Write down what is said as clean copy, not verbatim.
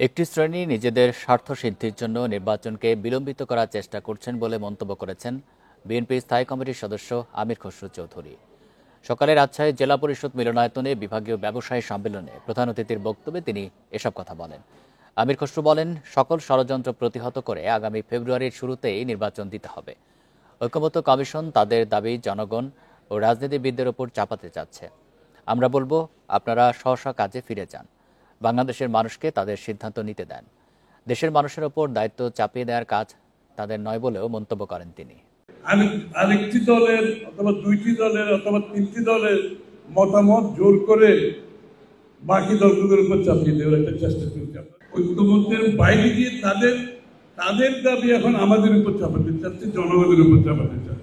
একটি শ্রেণী নিজেদের স্বার্থসিদ্ধির জন্য নির্বাচনকে বিলম্বিত করার চেষ্টা করছেন বলে মন্তব্য করেছেন বিএনপির স্থায়ী কমিটির সদস্য আমির খসরু চৌধুরী। সকালে রাজশাহী জেলা পরিষদ মিলনায়তনে বিভাগীয় ব্যবসায়ী সম্মেলনে প্রধান অতিথির বক্তব্যে তিনি এসব কথা বলেন। আমির খসরু বলেন, সকল ষড়যন্ত্র প্রতিহত করে আগামী ফেব্রুয়ারির শুরুতেই নির্বাচন দিতে হবে। ঐক্যমত্য কমিশন তাদের দাবি জনগণ ও রাজনীতিবিদদের ওপর চাপাতে চাচ্ছে। আমরা বলবো, আপনারা স্ব কাজে ফিরে যান, বাংলাদেশের মানুষকে তাদের সিদ্ধান্ত নিতে দেন। দেশের মানুষের ওপর দায়িত্ব চাপিয়ে দেওয়ার কাজ তাদের নয় বলেও মন্তব্য করেন তিনি। আরেকটি দলের অথবা দুইটি দলের অথবা তিনটি দলের মতামত জোর করে বাকি দলগুলোর উপর চাপিয়ে দেওয়ার একটা চেষ্টা চলছে। ঐক্যমত্যের বাইরে গিয়ে তাদের দাবি এখন আমাদের উপর চাপাতে চাচ্ছে, জনগণের উপর চাপাতে চাচ্ছে।